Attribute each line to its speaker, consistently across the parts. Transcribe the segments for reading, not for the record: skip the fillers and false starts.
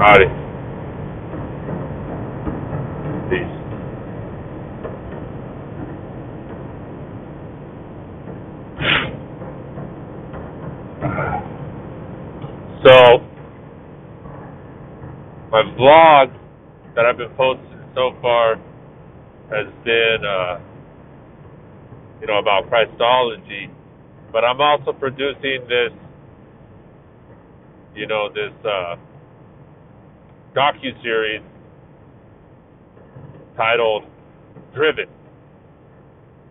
Speaker 1: Howdy. Peace. So, my vlog that I've been posting so far has been, about Christology, but I'm also producing this, docu-series titled Driven,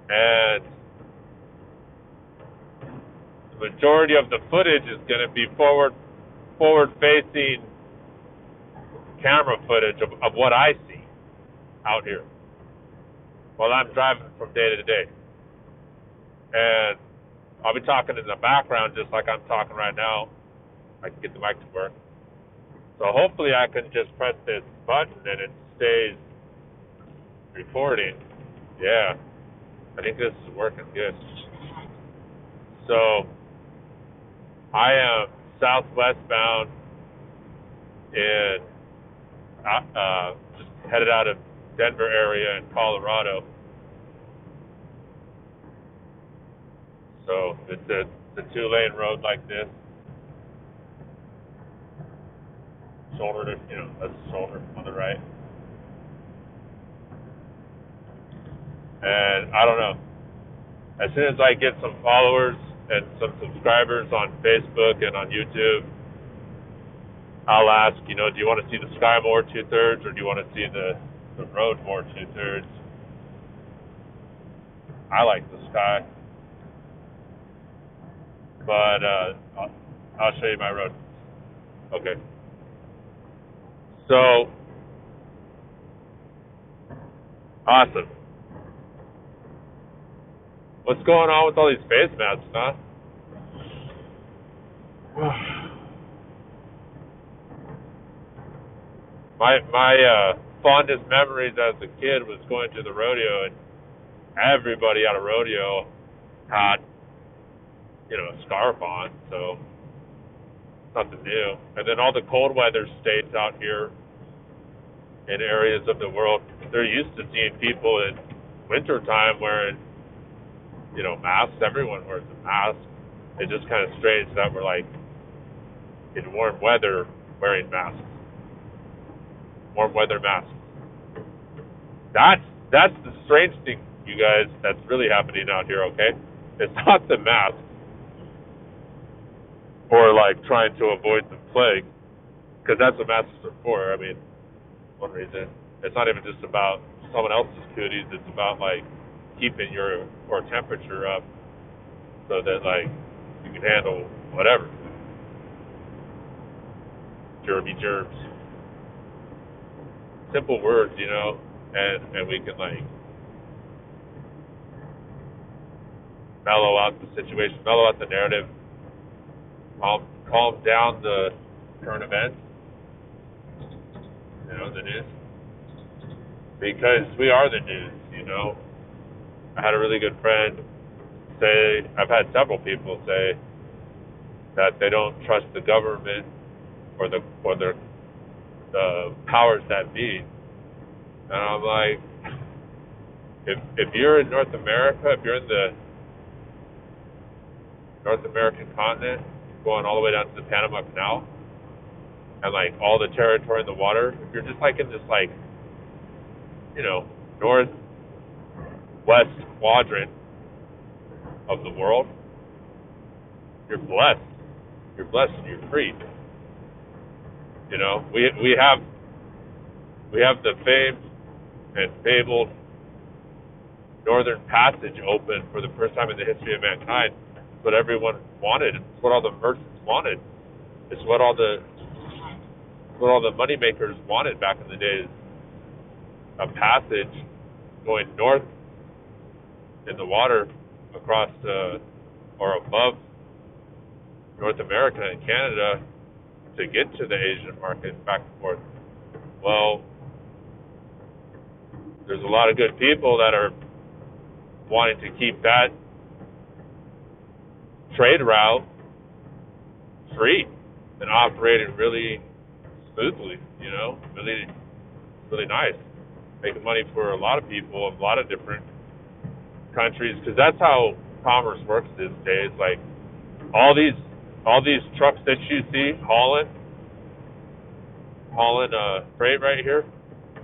Speaker 1: and the majority of the footage is going to be forward-facing camera footage of what I see out here while I'm driving from day to day. And I'll be talking in the background just like I'm talking right now. I can get the mic to work. So hopefully I can just press this button and it stays recording. Yeah, I think this is working good. So I am southwest bound in just headed out of Denver area in Colorado. So it's a 2-lane road like this. Shoulder to, that's the shoulder on the right. And I don't know. As soon as I get some followers and some subscribers on Facebook and on YouTube, I'll ask, do you want to see the sky more 2/3 or do you want to see the road more 2/3? I like the sky. But I'll show you my road. Okay. So, awesome. What's going on with all these face masks, huh? My fondest memories as a kid was going to the rodeo, and everybody at a rodeo had, a scarf on, so nothing new. And then all the cold weather states out here in areas of the world, they're used to seeing people in wintertime wearing, masks. Everyone wears a mask. It's just kind of strange that we're like in warm weather wearing masks. Warm weather masks. That's the strange thing, you guys, that's really happening out here, okay? It's not the mask or like trying to avoid the plague, because that's what masks are for. I mean, one reason. It's not even just about someone else's cooties. It's about like keeping your core temperature up so that like you can handle whatever. Germs. Simple words, and we can like mellow out the situation, mellow out the narrative, calm down the current events, the news. Because we are the news, I had a really good friend say, I've had several people say that they don't trust the government or the powers that be. And I'm like, if you're in North America, if you're in the North American continent, going all the way down to the Panama Canal, and like all the territory in the water, if you're just like in this like, northwest quadrant of the world, you're blessed. You're blessed and you're free. We have the famed and fabled Northern Passage open for the first time in the history of mankind. It's what everyone wanted. It's what all the merchants wanted. It's what all the money makers wanted back in the days. A passage going north in the water across or above North America and Canada to get to the Asian market back and forth. Well, there's a lot of good people that are wanting to keep that trade route free and operating really smoothly, really, really nice. Making money for a lot of people in a lot of different countries, because that's how commerce works these days. Like all these trucks that you see hauling freight right here,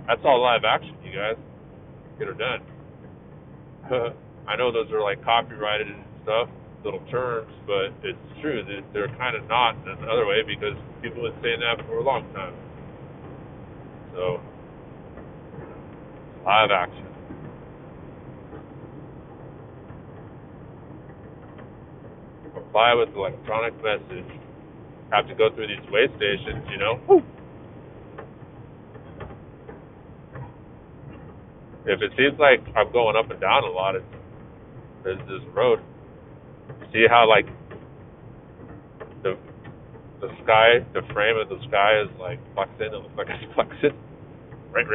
Speaker 1: that's all live action, you guys. Get her done. I know those are like copyrighted and stuff, little terms, but it's true that they're kind of not in another way, because people have been saying that for a long time. So, live action. Reply with electronic message. Have to go through these way stations, Woo. If it seems like I'm going up and down a lot, there's this road. See how like the sky, the frame of the sky is like flexing. It looks like it's flexing. Right.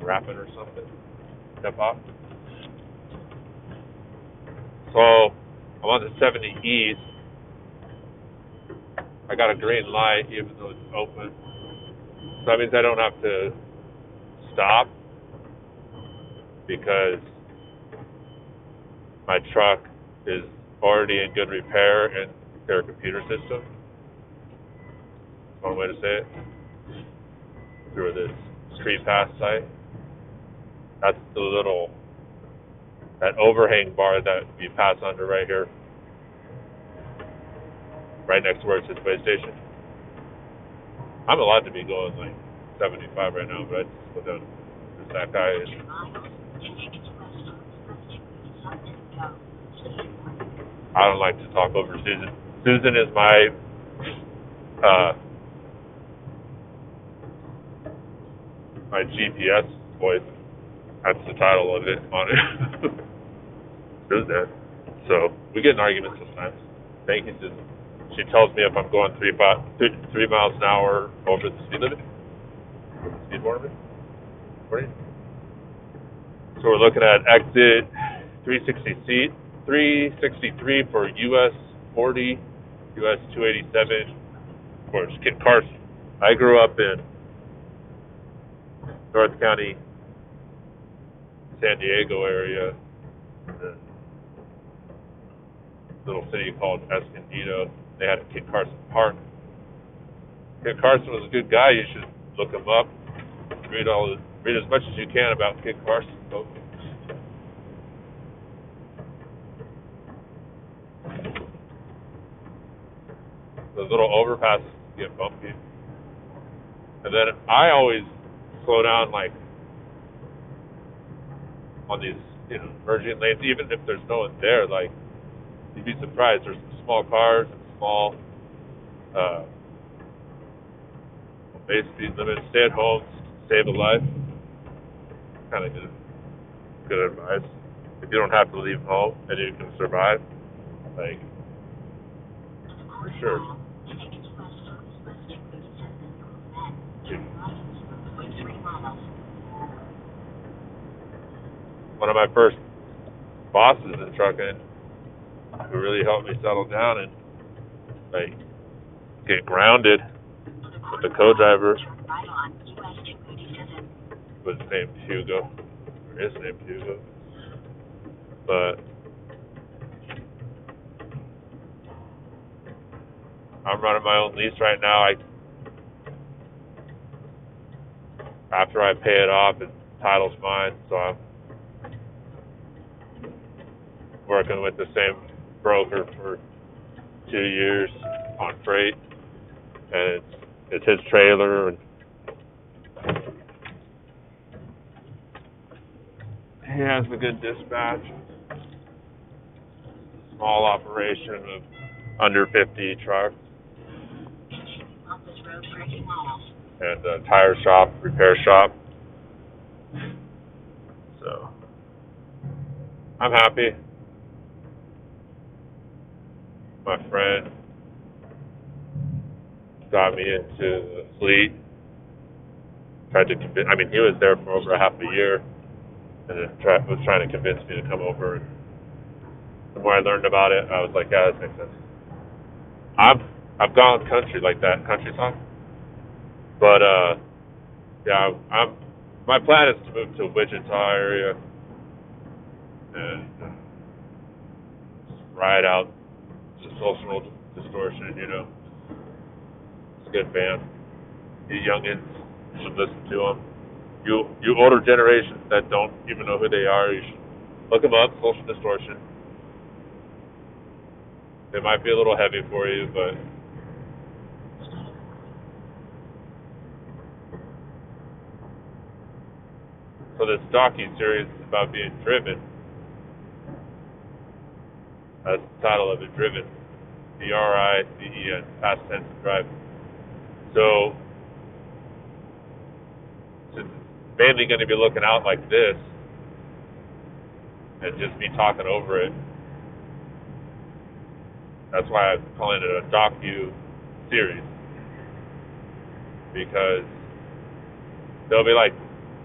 Speaker 1: Rapping or something. Hip hop. So I'm on the 70 East. I got a green light even though it's open. So that means I don't have to stop, because my truck is already in good repair in their computer system. That's one way to say it. Through this street pass site. That's that overhang bar that you pass under right here. Right next to where it says way station. I'm allowed to be going like 75 right now, but I just put down that guy is. I don't like to talk over Susan. Susan is my my GPS voice. That's the title of it on it. Susan. So we get in arguments sometimes. Thank you, Susan. She tells me if I'm going 3 miles an hour over the speed limit. Speed warning. So we're looking at exit 363 for US 40, US 287 for Kit Carson. I grew up in North County, San Diego area, in a little city called Escondido. They had a Kit Carson Park. Kit Carson was a good guy. You should look him up. Read as much as you can about Kit Carson, folks. Those little overpasses get bumpy. And then I always slow down, like, on these, merging lanes, even if there's no one there. Like, you'd be surprised. There's some small cars and small base speed limits. Stay at home, save a life. Kind of good advice. If you don't have to leave home and you can survive, like, for sure. One of my first bosses in trucking, who really helped me settle down and like get grounded with the co-driver, was named Hugo, or is named Hugo. But I'm running my own lease right now. After I pay it off, the title's mine, so I'm working with the same broker for 2 years on freight, and it's his trailer, and he has a good dispatch. Small operation of under 50 trucks, and a tire shop, repair shop. So I'm happy. My friend got me into the fleet. Tried to convince. He was there for over half a year, and was trying to convince me to come over. The more I learned about it, I was like, yeah, that makes sense. I've gone country like that, country song. But yeah, my plan is to move to Wichita area and ride out to Social Distortion. It's a good band. You youngins should listen to them. You older generations that don't even know who they are, you should look them up. Social Distortion. They might be a little heavy for you, but so this docu-series is about being driven. That's the title of it, Driven. D-R-I-V-E-N, past tense of driving. So, since it's mainly going to be looking out like this and just me talking over it, that's why I'm calling it a docu-series. Because there'll be like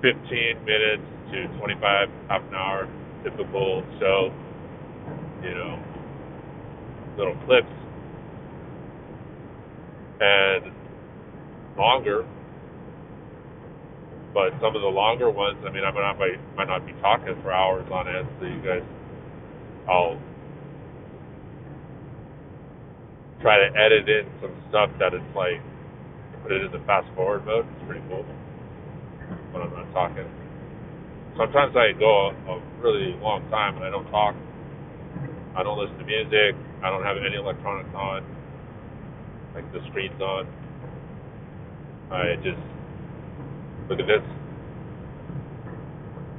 Speaker 1: 15 minutes to 25, half an hour, typical show, little clips, and longer. But some of the longer ones, I might not be talking for hours on end, so you guys, I'll try to edit in some stuff that it's like, put it in the fast forward mode. It's pretty cool when I'm not talking. Sometimes I go a really long time and I don't talk. I don't listen to music. I don't have any electronics on, like the screen's on. I just look at this.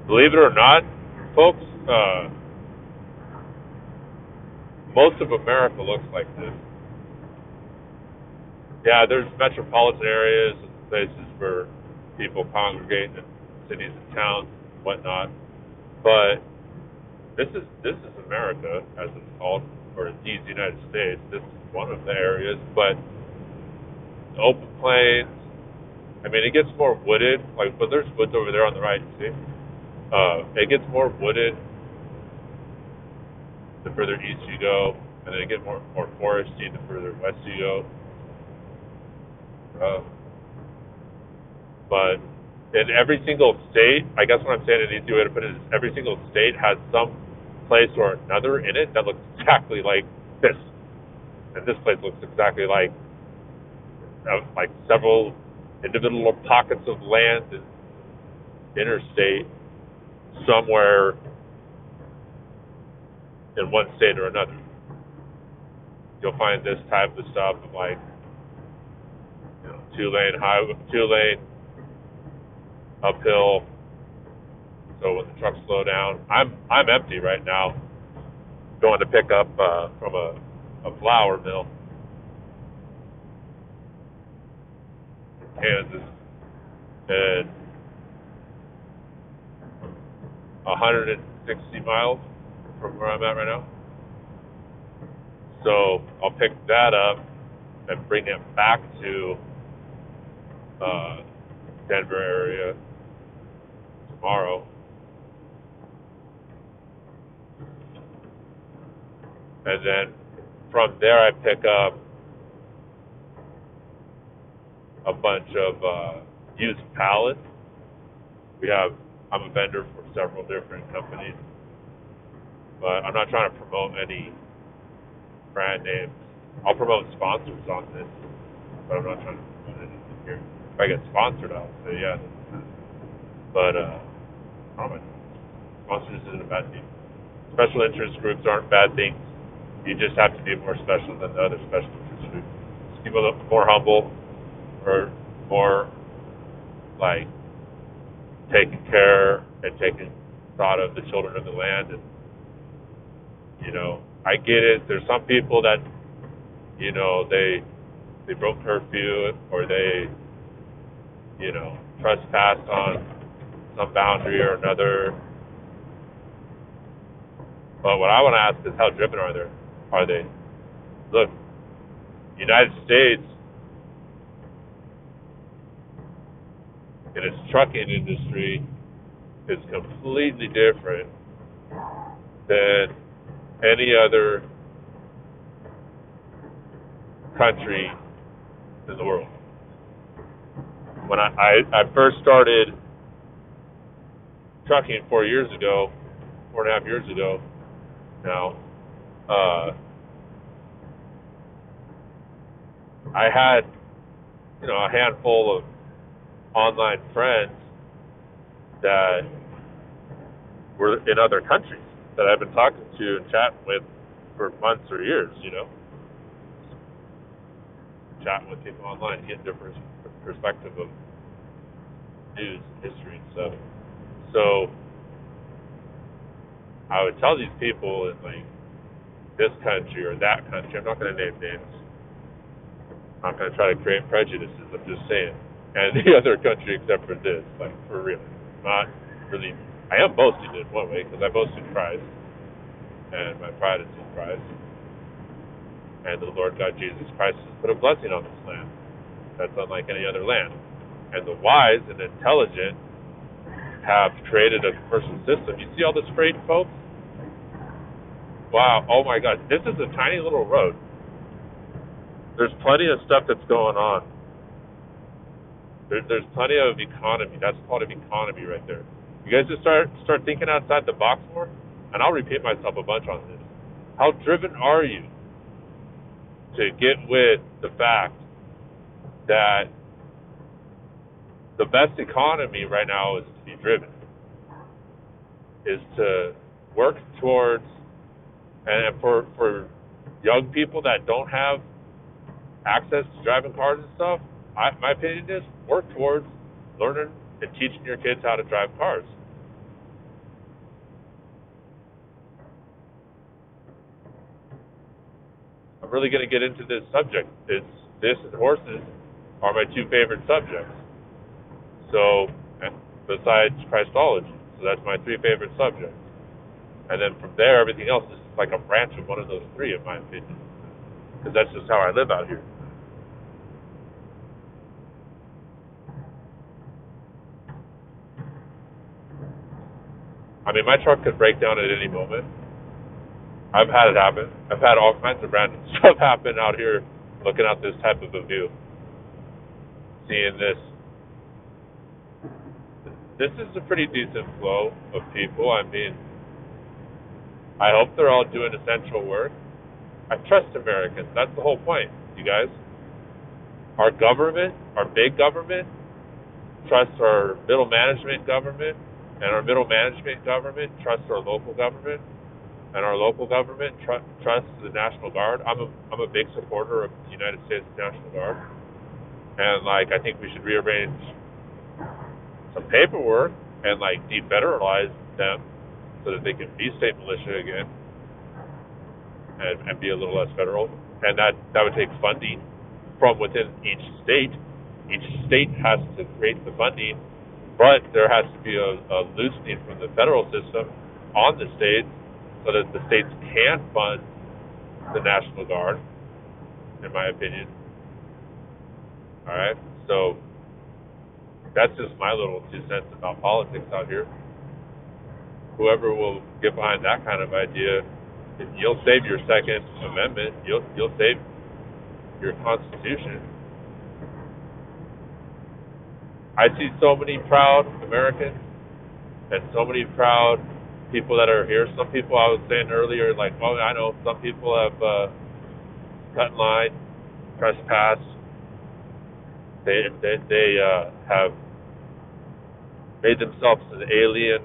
Speaker 1: Believe it or not, folks, most of America looks like this. Yeah, there's metropolitan areas and places where people congregate in cities and towns and whatnot. But this is America, as it's called, or indeed the United States. This is one of the areas, but open plains. It gets more wooded. But there's woods over there on the right. See, it gets more wooded the further east you go, and then it gets more foresty the further west you go. But in every single state, I guess what I'm saying, an easy way to put it is every single state has some place or another in it that looks exactly like this. And this place looks exactly like several individual pockets of land and interstate somewhere in one state or another. You'll find this type of stuff of two-lane highway, two-lane uphill. So when the trucks slow down, I'm empty right now, going to pick up from a flour mill in Kansas, and 160 miles from where I'm at right now. So I'll pick that up and bring it back to Denver area tomorrow. And then from there I pick up a bunch of used pallets. I'm a vendor for several different companies, but I'm not trying to promote any brand names. I'll promote sponsors on this, but I'm not trying to promote anything here. If I get sponsored, I'll say yeah. But sponsors isn't a bad thing. Special interest groups aren't bad things. You just have to be more special than the other special interest groups. People look more humble, or more like taking care and taking thought of the children of the land. And I get it. There's some people that they broke curfew, or they trespassed on some boundary or another. But what I want to ask is, how driven are they? Look, United States in its trucking industry is completely different than any other country in the world. when I first started trucking 4 and a half years ago now, I had, a handful of online friends that were in other countries that I've been talking to and chatting with for months or years, chatting with people online, getting different perspective of news, history, and stuff. So I would tell these people in like this country or that country, I'm not going to name names, I'm not going to try to create prejudices, I'm just saying, and the other country except for this, like for real, not really. I am boasting in one way because I boast in Christ, and my pride is in Christ, and the Lord God Jesus Christ has put a blessing on this land that's unlike any other land, and the wise and intelligent have created a commercial system. You see all this freight, folks? Wow, oh my God, this is a tiny little road. There's plenty of stuff that's going on. There's plenty of economy. That's called an economy right there. You guys just start thinking outside the box more, and I'll repeat myself a bunch on this. How driven are you to get with the fact that the best economy right now is to be driven, is to work towards, and for young people that don't have access to driving cars and stuff, my opinion is work towards learning and teaching your kids how to drive cars. I'm really going to get into this subject. This and horses are my two favorite subjects. So, besides Christology, so that's my three favorite subjects. And then from there, everything else is like a branch of one of those three, in my opinion, because that's just how I live out here. I mean, my truck could break down at any moment. I've had it happen. I've had all kinds of random stuff happen out here looking at this type of a view. Seeing this. This is a pretty decent flow of people. I mean, I hope they're all doing essential work. I trust Americans. That's the whole point, you guys. Our government, our big government, trusts our middle management government, and our middle management government trusts our local government, and our local government trusts the National Guard. I'm a big supporter of the United States National Guard, and I think we should rearrange some paperwork and defederalize them so that they can be state militia again and be a little less federal. And that would take funding from within each state. Each state has to create the funding, but there has to be a loosening from the federal system on the states so that the states can fund the National Guard, in my opinion. All right? So that's just my little 2 cents about politics out here. Whoever will get behind that kind of idea, you'll save your Second Amendment. You'll save your Constitution. I see so many proud Americans and so many proud people that are here. Some people, I was saying earlier, I know some people have cut in line, trespassed. They have made themselves an alien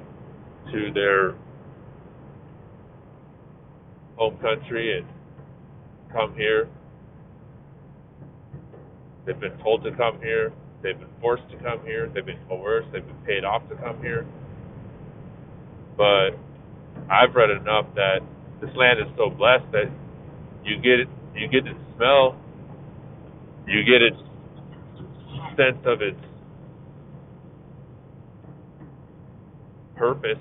Speaker 1: to their home country and come here. They've been told to come here. They've been forced to come here. They've been coerced. They've been paid off to come here. But I've read enough that this land is so blessed that you get its smell, you get its sense of its purpose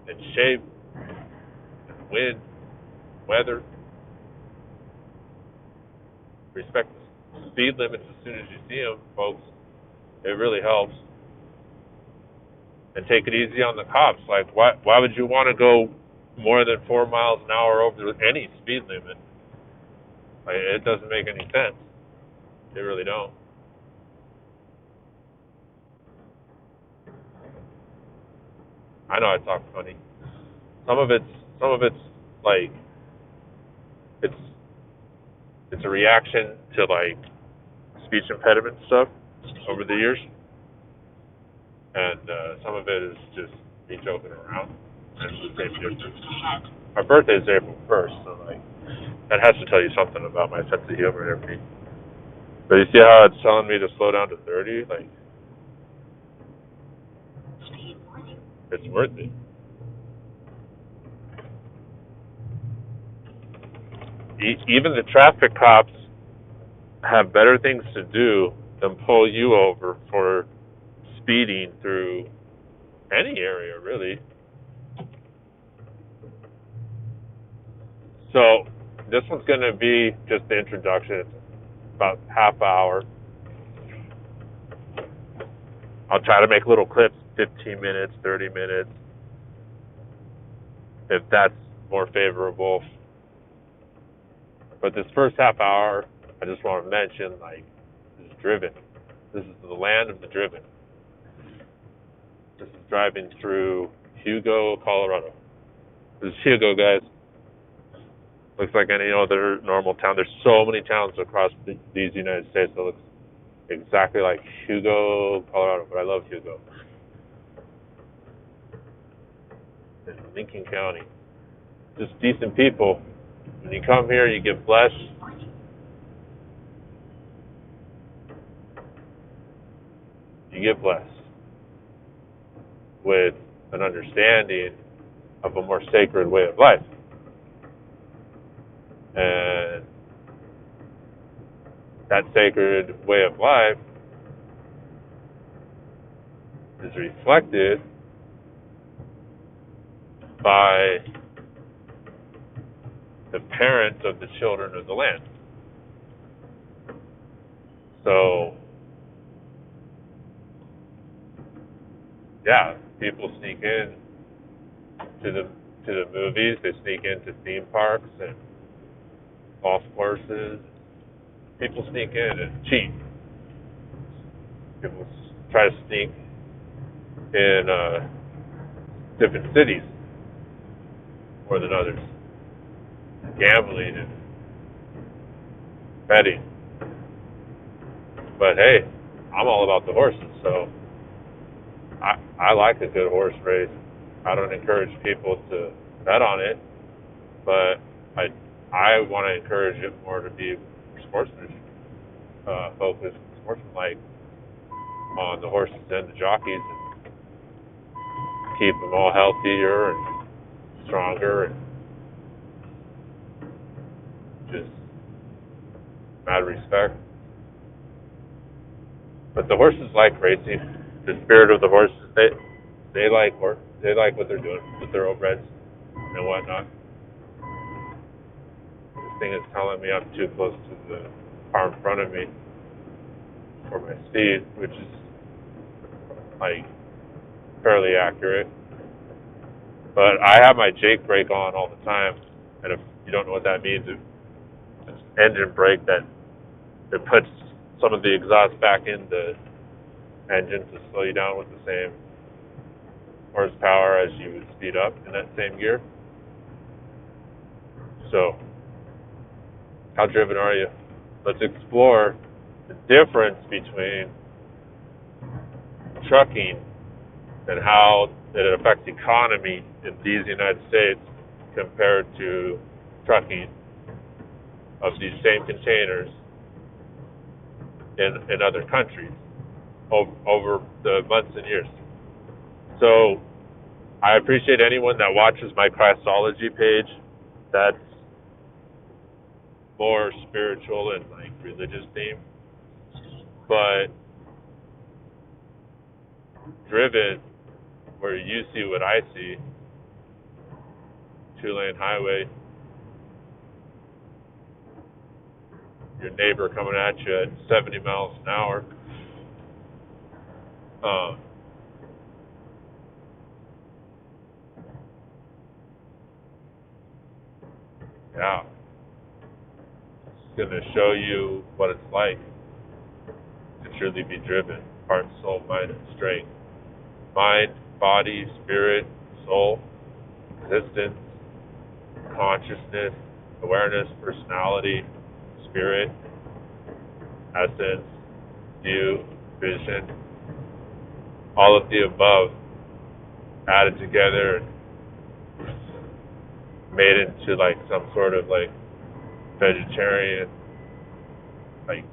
Speaker 1: and shape and wind, weather. Respect the speed limits as soon as you see them, folks. It really helps. And take it easy on the cops. Why would you want to go more than 4 miles an hour over any speed limit? It doesn't make any sense. They really don't. I know I talk funny. Some of it's some of it's like it's it's a reaction to like speech impediment stuff over the years, and some of it is just me joking around. And it's the same difference. My birthday's April 1st, so like that has to tell you something about my sense of humor and everything. But you see how it's telling me to slow down to 30? Like it's worth it. Even the traffic cops have better things to do than pull you over for speeding through any area, really. So this one's going to be just the introduction. It's about half hour. I'll try to make little clips, 15 minutes, 30 minutes, if that's more favorable. But this first half hour, I just want to mention, like, this is driven. This is the land of the driven. This is driving through Hugo, Colorado. This is Hugo, guys. Looks like any other normal town. There's so many towns across these United States that looks exactly like Hugo, Colorado, but I love Hugo. In Lincoln County. Just decent people. When you come here, you get blessed. You get blessed with an understanding of a more sacred way of life. And that sacred way of life is reflected by the parents of the children of the land. So, yeah, people sneak in to the movies. They sneak into theme parks and golf courses. People sneak in and cheat. People try to sneak in different cities more than others. Gambling and betting. But hey, I'm all about the horses, so I like a good horse race. I don't encourage people to bet on it, but I want to encourage it more to be sportsman focused, sportsmanlike on the horses and the jockeys, and keep them all healthier and stronger, and just mad respect. But the horses like racing. The spirit of the horses, they like what they're doing with their thoroughbreds and whatnot. This thing is telling me I'm too close to the car in front of me for my speed, which is like fairly accurate. But I have my Jake brake on all the time, and if you don't know what that means, it's engine brake that it puts some of the exhaust back in the engine to slow you down with the same horsepower as you would speed up in that same gear. So, how driven are you? Let's explore the difference between trucking and how it affects economy in these United States compared to trucking of these same containers in other countries over the months and years. So I appreciate anyone that watches my Christology page. That's more spiritual and like religious theme. But driven, where you see what I see, 2-lane highway, your neighbor coming at you at 70 miles an hour. Yeah, it's going to show you what it's like. truly be driven, heart, soul, mind, and strength. Mind, body, spirit, soul, existence, consciousness, awareness, personality, spirit, essence, view, vision, all of the above added together and made into like some sort of like vegetarian like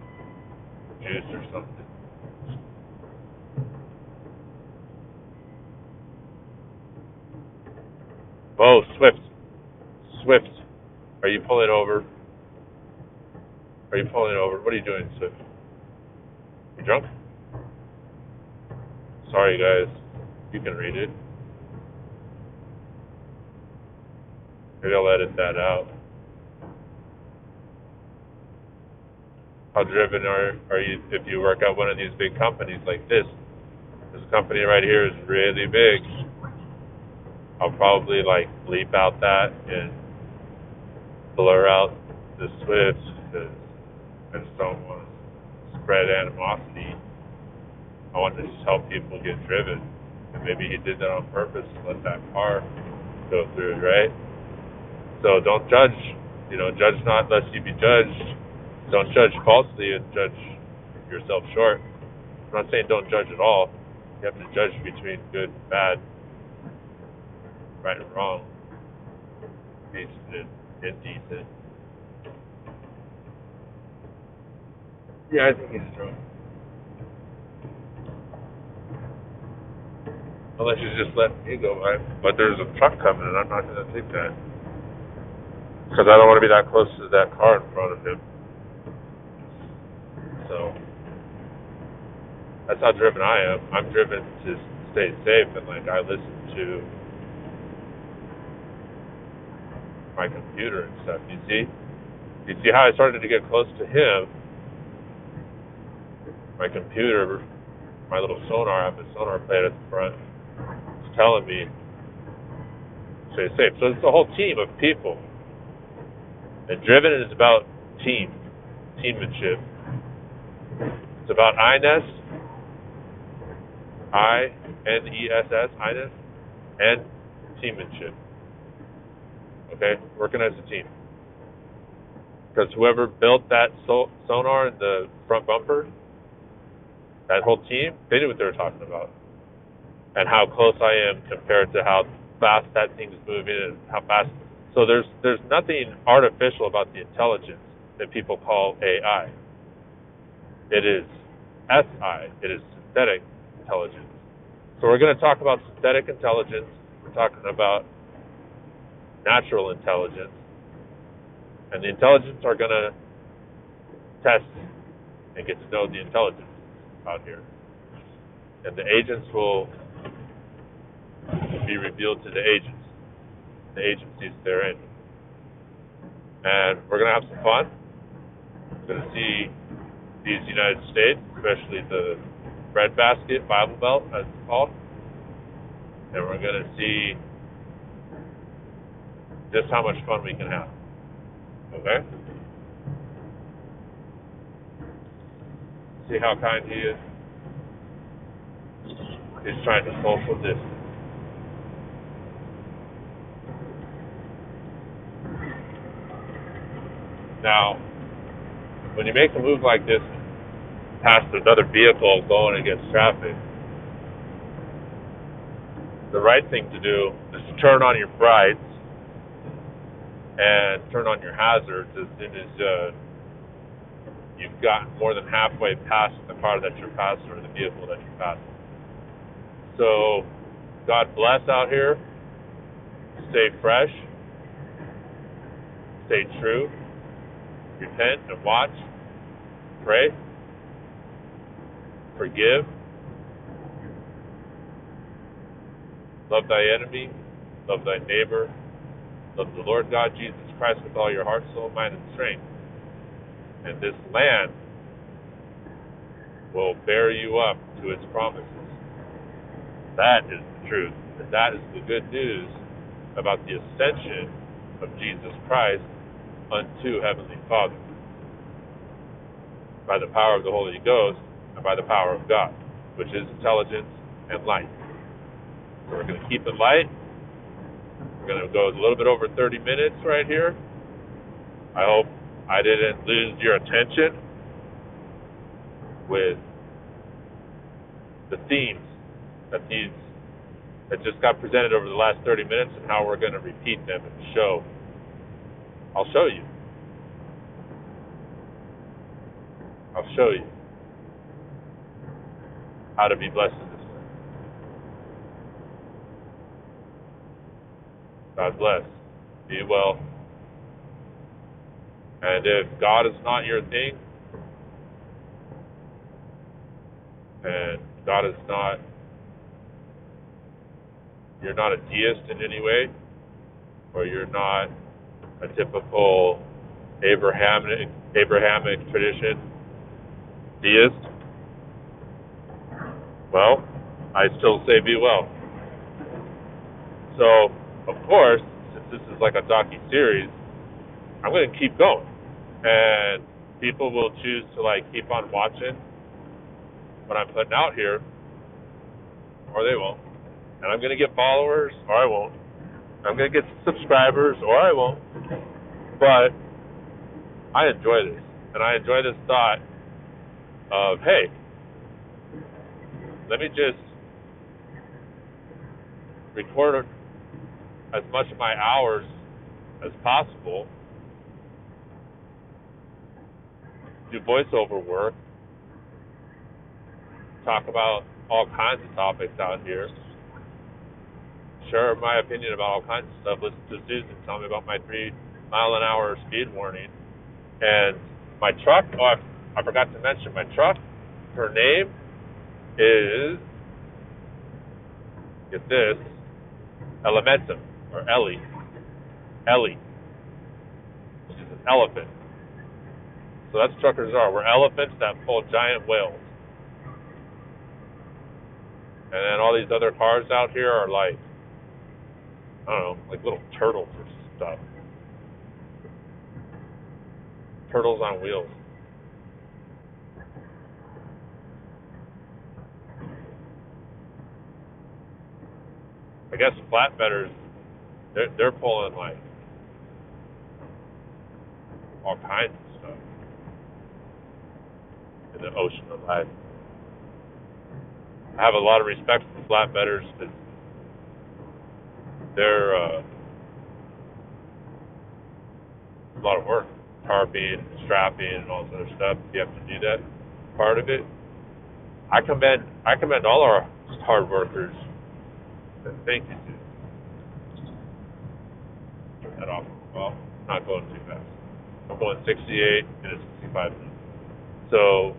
Speaker 1: juice or something. Oh, Swift. Swift. Are you pulling over? Are you pulling over? What are you doing, Swift? You drunk? Sorry, guys. You can read it. Maybe I'll edit that out. How driven are you if you work at one of these big companies like this? This company right here is really big. I'll probably like bleep out that and blur out the Swift because I just don't want to spread animosity. I want to just help people get driven. And maybe he did that on purpose to let that car go through, right? So don't judge. Judge not lest you be judged. Don't judge falsely and judge yourself short. I'm not saying don't judge at all. You have to judge between good and bad, right and wrong, decent and indecent. Yeah, I think he's drunk. Unless you just let me go by. But there's a truck coming and I'm not going to take that. Because I don't want to be that close to that car in front of him. So, that's how driven I am. I'm driven to stay safe and like I listen to my computer and stuff. You see how I started to get close to him? My computer, my little sonar, I have a sonar plate at the front. It's telling me stay safe. So it's a whole team of people. And driven is about teammanship. It's about I-ness, I-N-E-S-S, I-ness, and teammanship. Okay? Working as a team. Because whoever built that sonar in the front bumper, that whole team, they knew what they were talking about. And how close I am compared to how fast that thing's moving and how fast. So there's nothing artificial about the intelligence that people call AI. It is SI. It is synthetic intelligence. So we're going to talk about synthetic intelligence. We're talking about natural intelligence. And the intelligence are going to test and get to know the intelligence out here. And the agents will be revealed to the agents, the agencies they're in. And we're going to have some fun. We're going to see these United States, especially the breadbasket, Bible Belt, as it's called. And we're going to see just how much fun we can have. Okay? See how kind he is? He's trying to social distance. Now, when you make a move like this past another vehicle going against traffic, the right thing to do is to turn on your brights and turn on your hazards as soon as you've gotten more than halfway past the car that you're passing or the vehicle that you're passing. So, God bless out here. Stay fresh. Stay true. Repent and watch. Pray. Forgive. Love thy enemy. Love thy neighbor. Love the Lord God Jesus Christ with all your heart, soul, mind, and strength. And this land will bear you up to its promises. That is the truth. And that is the good news about the ascension of Jesus Christ unto Heavenly Father. By the power of the Holy Ghost, and by the power of God, which is intelligence and light. So we're going to keep it light. We're going to go a little bit over 30 minutes right here. I hope I didn't lose your attention with the themes that just got presented over the last 30 minutes and how we're going to repeat them and show. I'll show you. I'll show you how to be blessed in this way. God bless. Be well. And if God is not your thing, and God is not, you're not a deist in any way, or you're not a typical Abrahamic tradition deist, well, I still say be well. So, of course, since this is like a docu-series, I'm going to keep going. And people will choose to like keep on watching what I'm putting out here, or they won't. And I'm going to get followers, or I won't. I'm going to get subscribers, or I won't. But I enjoy this. And I enjoy this thought of, hey, let me just record as much of my hours as possible, do voiceover work, talk about all kinds of topics out here, share my opinion about all kinds of stuff, listen to Susan tell me about my 3-mile-an-hour speed warning, and my truck, I forgot to mention my truck, her name is, get this, Elementum, or Ellie, which is an elephant. So that's truckers are. We're elephants that pull giant whales. And then all these other cars out here are like, I don't know, like little turtles or stuff. Turtles on wheels. I guess flatbedders, they're pulling like all kinds of stuff in the ocean of life. I have a lot of respect for flatbedders because they're a lot of work, tarping, strapping, and all this other stuff. You have to do that part of it. I commend all our hard workers. Thank you. Turn that off. Well, I'm not going too fast. I'm going 68 and it's 65 minutes. So,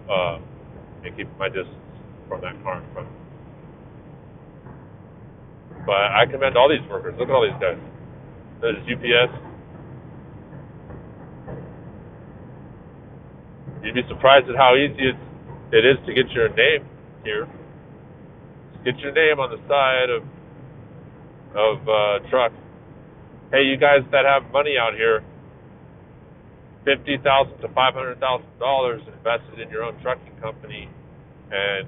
Speaker 1: and keep my distance from that car in front of me. But I commend all these workers. Look at all these guys. This is UPS. You'd be surprised at how easy it is to get your name here. Get your name on the side of truck. Hey, you guys that have money out here, $50,000 to $500,000 invested in your own trucking company, and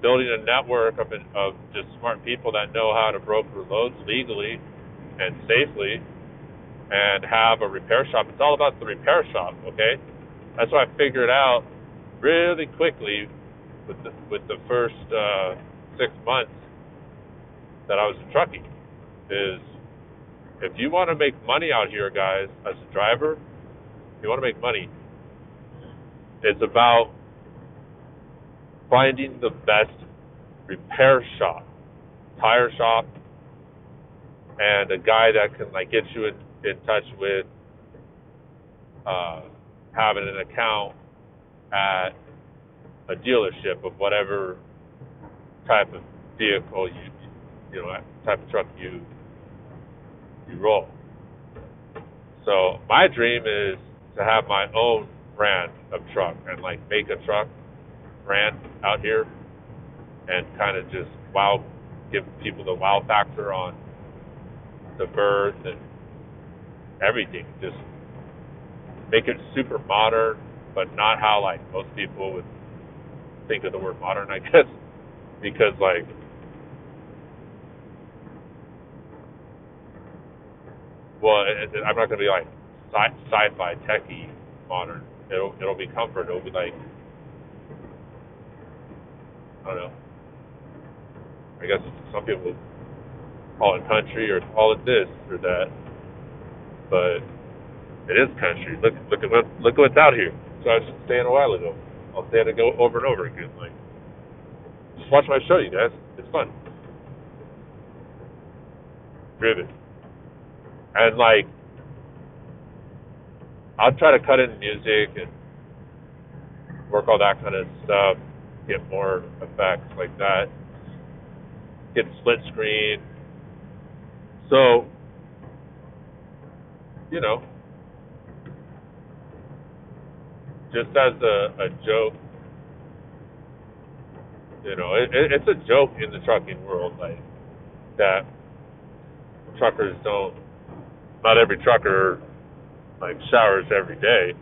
Speaker 1: building a network of just smart people that know how to broker loads legally and safely, and have a repair shop. It's all about the repair shop, okay? That's what I figured out really quickly with the first 6 months that I was in trucking, is if you want to make money out here, guys, as a driver, if you want to make money, it's about finding the best repair shop, tire shop, and a guy that can like get you in touch with having an account at a dealership of whatever type of vehicle you know, type of truck you roll. So my dream is to have my own brand of truck and like make a truck brand out here and kind of just give people the wow factor on the birth and everything. Just make it super modern, but not how like most people with think of the word modern, I guess, because like, well, I'm not gonna be like sci-fi techie modern. It'll be comfort. It'll be like, I don't know. I guess some people would call it country or call it this or that, but it is country. Look what's out here. So I was just saying a while ago. I'll say it go over and over again. Like, just watch my show, you guys. It's fun. Driven. And like, I'll try to cut in music and work all that kind of stuff, get more effects like that, get split screen. So, you know, just as a joke, you know, it's a joke in the trucking world, like, that truckers don't, not every trucker, like, showers every day.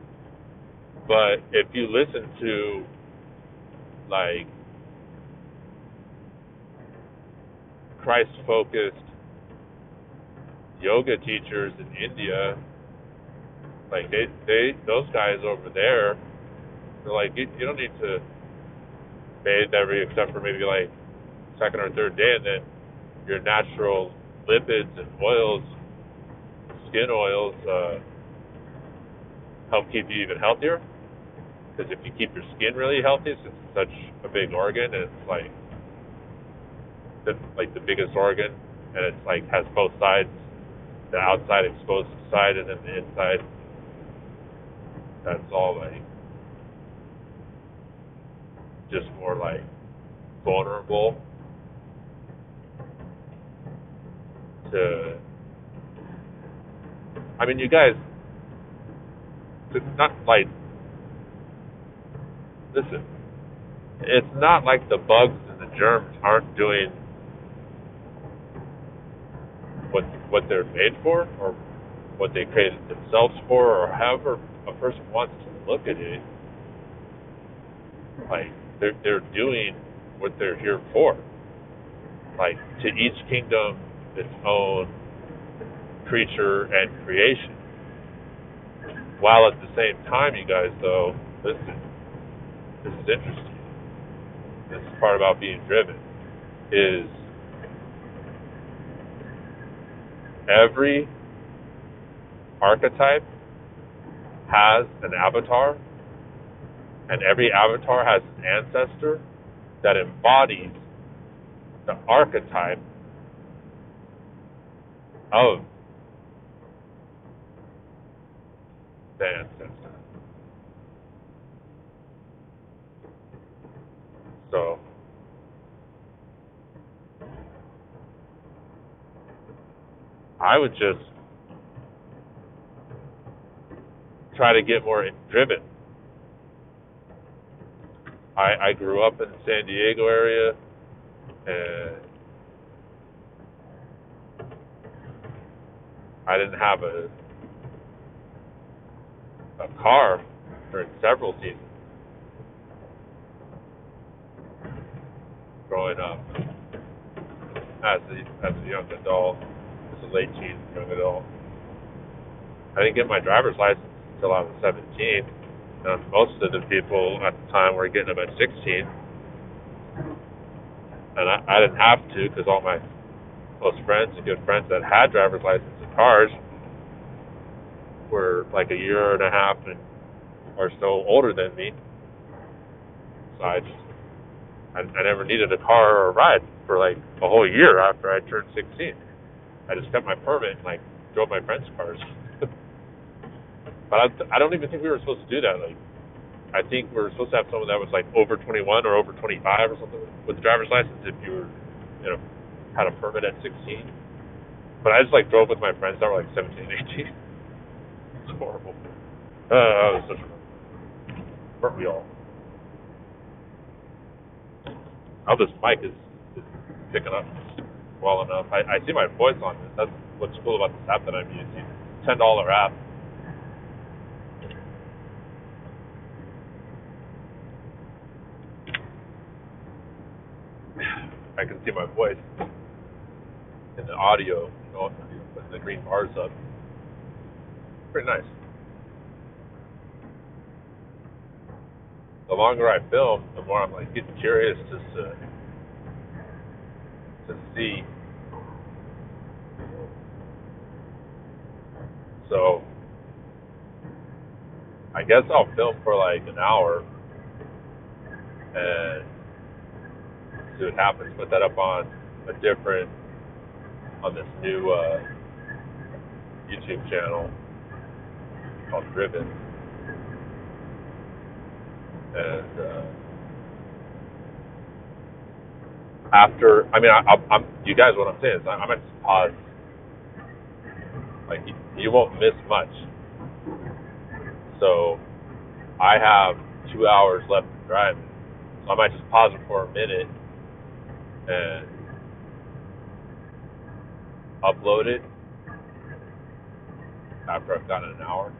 Speaker 1: But if you listen to, like, Christ-focused yoga teachers in India, like, those guys over there, they're like, you don't need to bathe except for maybe, like, second or third day, and then your natural lipids and oils, skin oils, help keep you even healthier. Because if you keep your skin really healthy, since it's such a big organ, and it's like the biggest organ, and it's like has both sides, the outside exposed side and then the inside, that's all like just more like vulnerable to, I mean, you guys, it's not like, listen, it's not like the bugs and the germs aren't doing what they're made for, or what they created themselves for, or however a person wants to look at it. Like, they're doing what they're here for. Like, to each kingdom its own creature and creation. While at the same time, you guys, though, listen, this is interesting. This is part about being driven, is every archetype has an avatar, and every avatar has an ancestor that embodies the archetype of the ancestor. So, I would just try to get more driven. I grew up in the San Diego area, and I didn't have a car during several seasons growing up as a young adult, as a late teen, young adult. I didn't get my driver's license until I was 17. And most of the people at the time were getting them at 16. And I didn't have to, because all my close friends and good friends that had driver's licenses and cars were like a year and a half or so older than me. So I never needed a car or a ride for like a whole year after I turned 16. I just kept my permit and like drove my friends' cars. But I don't even think we were supposed to do that. Like, I think we were supposed to have someone that was like over 21 or over 25 or something with a driver's license if you were, had a permit at 16. But I just like drove with my friends that were like 17 and 18. It's horrible. That was such a, weren't we all? How this mic is picking up well enough. I see my voice on this. That's what's cool about this app that I'm using. $10 app. I can see my voice in the audio, putting the green bars up. Pretty nice. The longer I film, the more I'm like getting curious to see. So I guess I'll film for like an hour and see what happens. Put that up on this new YouTube channel called Driven, and after, I mean, I'm you guys, what I'm saying is I'm gonna just pause. Like you won't miss much. So I have 2 hours left to drive, so I might just pause it for a minute and upload it after I've gotten an hour.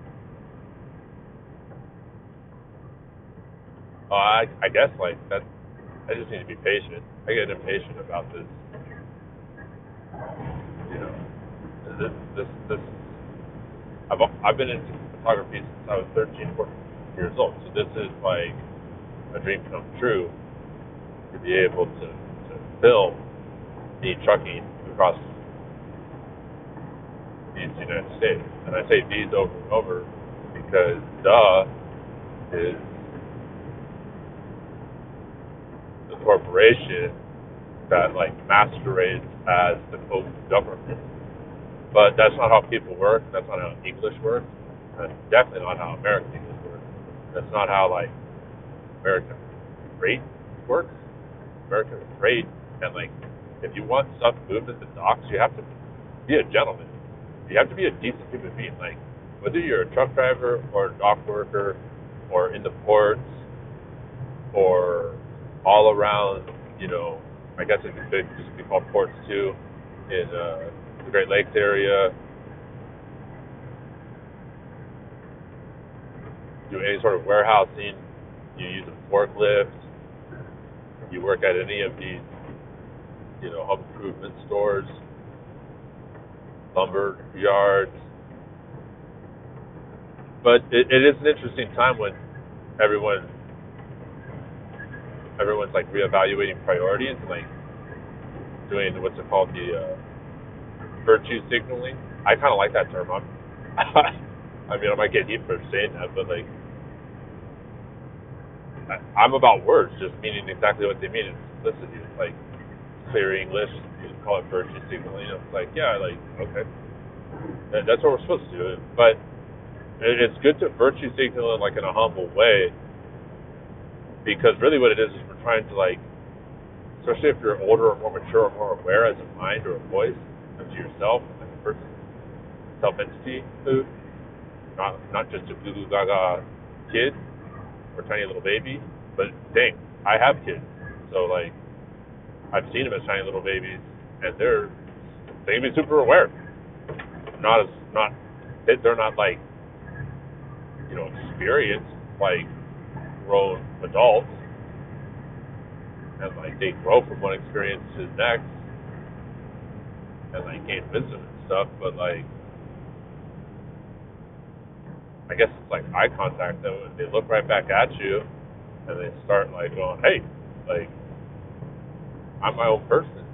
Speaker 1: I guess like that. I just need to be patient. I get impatient about this. You know, this. I've been into photography since I was 13, 14 years old. So this is like a dream come true to be able to film me trucking across these United States. And I say these over and over because is the corporation that like masquerades as the quote government. But that's not how people work. That's not how English works. That's definitely not how American English works. That's not how like American freight works. American freight, and like if you want stuff moved at the docks, you have to be a gentleman. You have to be a decent human being. Like whether you're a truck driver or a dock worker or in the ports or all around, I guess it could just be called ports too, in the Great Lakes area. Do any sort of warehousing, you use a forklift, you work at any of these, home improvement stores, lumber yards. But it is an interesting time when everyone's like reevaluating priorities and like doing what's it called, the virtue signaling. I kind of like that term. I mean, I might get heat for saying that, but like, I'm about words just meaning exactly what they mean in simplicity. It's like clear English. You call it virtue signaling. It's like, yeah, like, okay, that's what we're supposed to do. But it's good to virtue signal in like in a humble way, because really what it is we're trying to like, especially if you're older or more mature or more aware as a mind or a voice to yourself, like a person, self-entity, not just a goo goo gaga kid or tiny little baby. But dang, I have kids, so like I've seen them as tiny little babies, and they can be super aware. They're not like experienced like grown adults, and like they grow from one experience to the next, and like gain wisdom and stuff. But like, I guess it's like eye contact though. If they look right back at you, and they start like going, "Hey, like I'm my own person."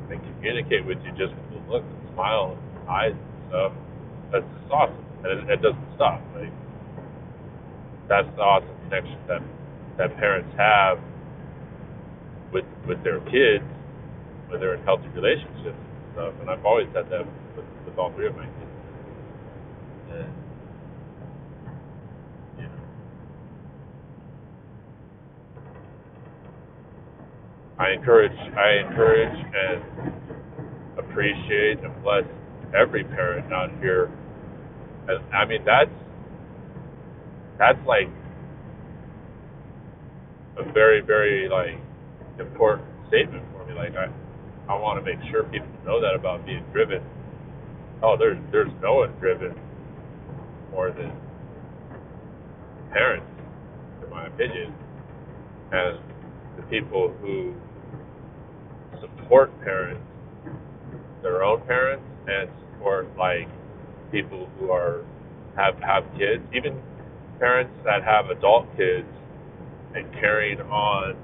Speaker 1: They communicate with you just with the look and smile and eyes and stuff. That's just awesome, and it doesn't stop. Like that's the awesome connection that parents have with their kids when they're in healthy relationships and stuff. And I've always had that with all three of my kids. And I encourage and appreciate and bless every parent out here. And I mean that's like a very, very like important statement for me. Like I want to make sure people know that about being driven. Oh, there's no one driven more than parents, in my opinion, and the people who support parents, their own parents, and support like people who have kids, even parents that have adult kids, and carrying on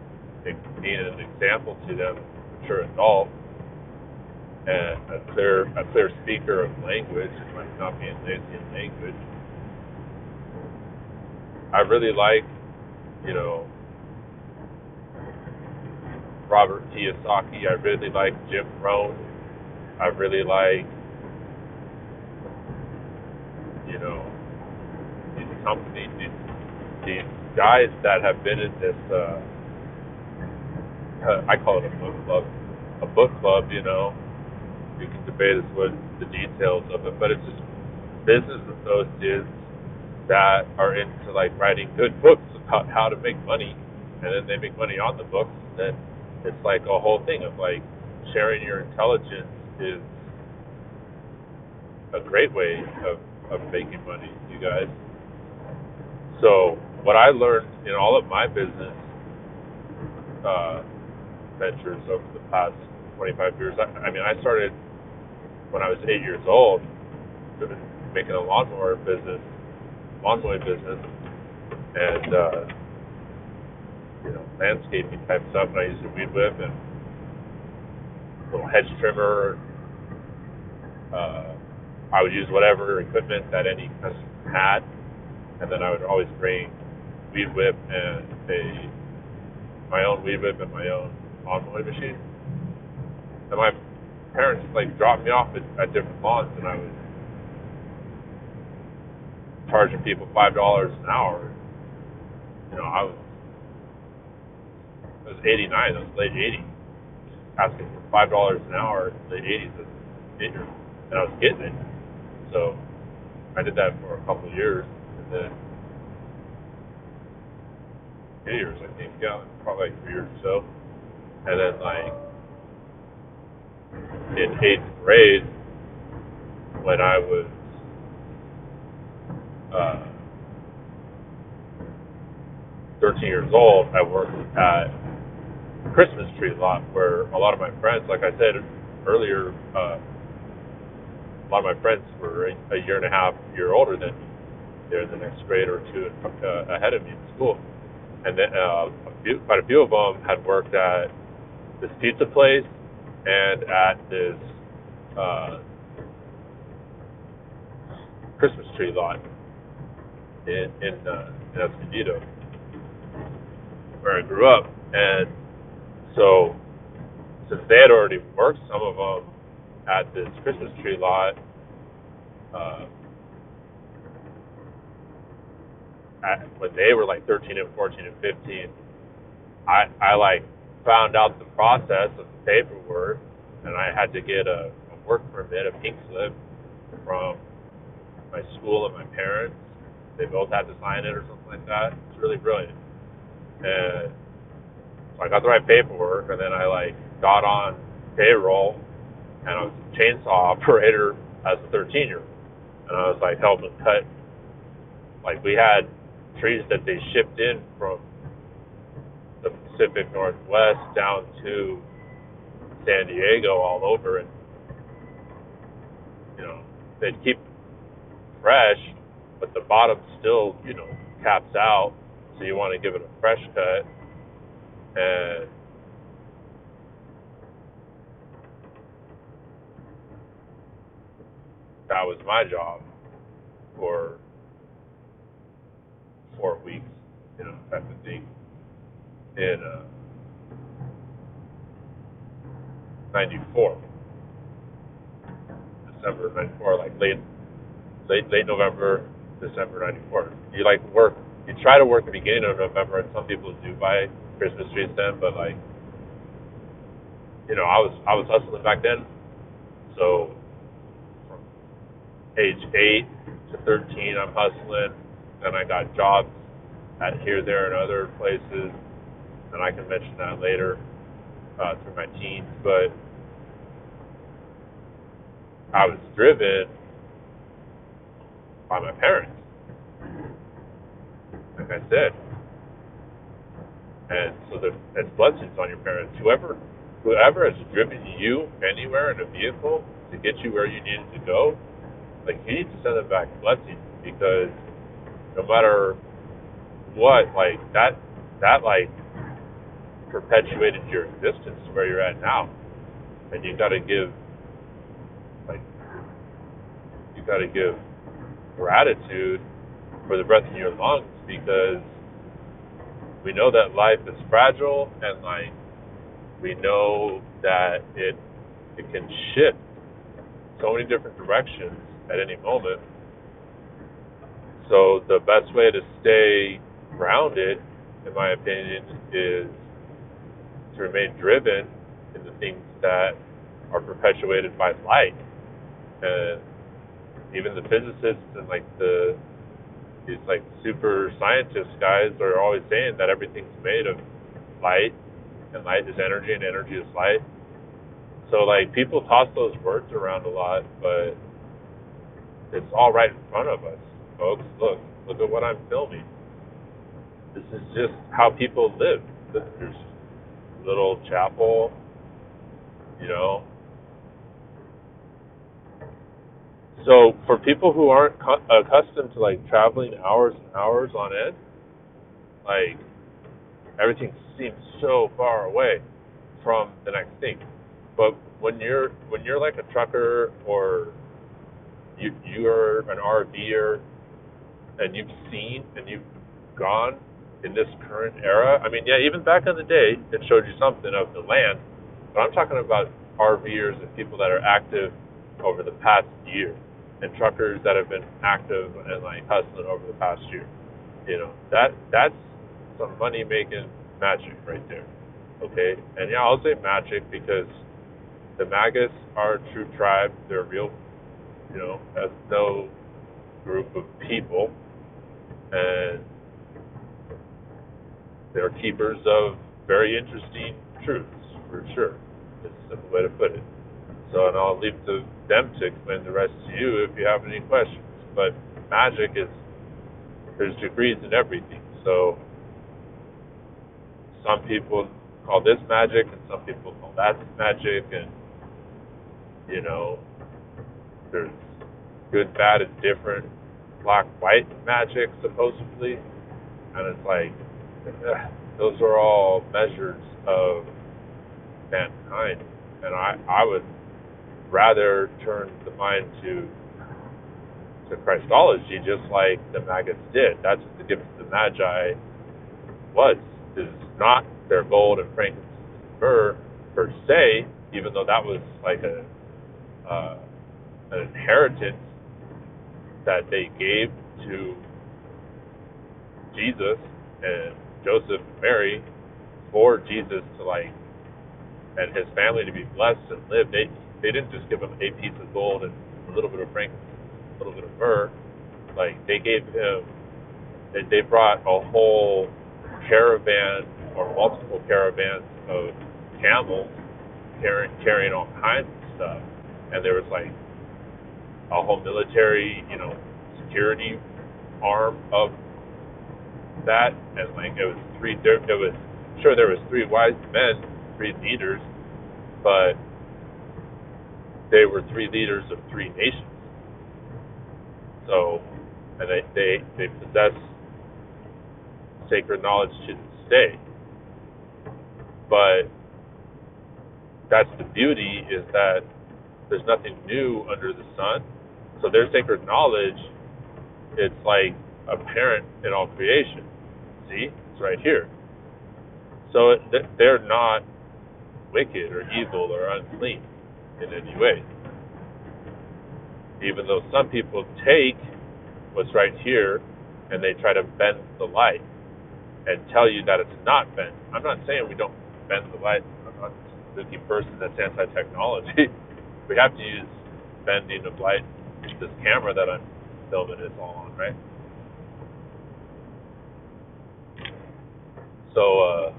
Speaker 1: and being an example to them, mature adults, and a clear speaker of language, like not being lazy in language. I really like, you know, Robert Kiyosaki. I really like Jim Rohn. I really like, you know, these companies, these guys that have been in this. I call it a book club. A book club, you know. You can debate as what the details of it, but it's just business associates that are into like writing good books about how to make money, and then they make money on the books. And then it's like a whole thing of like sharing your intelligence is a great way of making money, you guys. So what I learned in all of my business ventures over the past 25 years, I mean, I started when I was 8 years old, making a lawnmower business, and you know, landscaping type stuff. And I used a weed whip and a little hedge trimmer. I would use whatever equipment that any customer had, and then I would always bring weed whip and my own weed whip and my own lawnmower machine. And my parents like dropped me off at different lawns, and I was charging people $5 an hour. You know, I was 89, I was late 80s, asking for $5 an hour in the late 80s as a teenager, and I was getting it. So I did that for a couple of years, and then 2 years, I think, yeah, probably like 3 years or so. And then like in 8th grade, when I was 13 years old, I worked at a Christmas tree lot where a lot of my friends, like I said earlier, a lot of my friends were a year and a half, year older than me. They're the next grade or two ahead of me in school. And then quite a few of them had worked at this pizza place and at this Christmas tree lot in Escondido, where I grew up. And so, since they had already worked, some of them at this Christmas tree lot, when they were like 13 and 14 and 15, I like found out the process of the paperwork, and I had to get a work permit, a pink slip from my school and my parents. They both had to sign it or something like that. It's really brilliant. And so I got the right paperwork, and then I like got on payroll, and I was a chainsaw operator as a 13-year-old. And I was like helping cut, like we had trees that they shipped in from the Pacific Northwest down to San Diego, all over, and you know, they'd keep fresh, but the bottom still, you know, caps out, so you want to give it a fresh cut. And that was my job for 4 weeks, you know, type of thing. In 94, December 94, like late November, December 94. You like work, you try to work the beginning of November, and some people do buy Christmas trees then, but like, you know, I was hustling back then. So from age 8 to 13, I'm hustling. Then I got jobs at here, there, and other places, and I can mention that later through my teens. But I was driven by my parents, like I said. And so it's blessings on your parents. Whoever whoever has driven you anywhere in a vehicle to get you where you needed to go, like you need to send them back blessings, because no matter what, like that like perpetuated your existence to where you're at now, and like you got to give gratitude for the breath in your lungs, because we know that life is fragile, and like we know that it can shift so many different directions at any moment. So the best way to stay grounded, in my opinion, is to remain driven in the things that are perpetuated by light. And even the physicists and like these like super scientist guys are always saying that everything's made of light, and light is energy, and energy is light. So like people toss those words around a lot, but it's all right in front of us, folks. Look at what I'm filming. This is just how people live. There's a little chapel, you know. So for people who aren't accustomed to like traveling hours and hours on end, like everything seems so far away from the next thing. But when you're like a trucker, or you're an RVer, and you've seen and you've gone in this current era. I mean, yeah, even back in the day, it showed you something of the land. But I'm talking about RVers and people that are active over the past year, and truckers that have been active and like hustling over the past year. You know, that's some money making magic right there. Okay, and yeah, I'll say magic because the Magus are a true tribe. They're real, you know, ethno group of people, and they're keepers of very interesting truths, for sure. It's a simple way to put it. So, and I'll leave to them to explain the rest to you if you have any questions. But magic is, there's degrees in everything. So some people call this magic, and some people call that magic, and you know, there's good, bad, and different, black, white magic supposedly, and it's like those are all measures of mankind, and I would rather turn the mind to Christology, just like the Magus did. That's what the gift of the Magi was. Is not their gold and frankincense and myrrh per se, even though that was like an inheritance that they gave to Jesus and Joseph and Mary for Jesus to like, and his family to be blessed and live. They didn't just give him a piece of gold and a little bit of frankincense, a little bit of myrrh. Like they gave him, they brought a whole caravan or multiple caravans of camels carrying all kinds of stuff, and there was like a whole military, you know, security arm of that, and like it was there was three wise men, three leaders, but they were three leaders of three nations. So, and they possess sacred knowledge to this day. But that's the beauty, is that there's nothing new under the sun. So their sacred knowledge, it's like apparent in all creation. See, it's right here. So they're not wicked or evil or unclean in any way. Even though some people take what's right here and they try to bend the light and tell you that it's not bent. I'm not saying we don't bend the light. I'm not a spooky person that's anti-technology. We have to use bending of light. This camera that I'm filming is all on, right? So,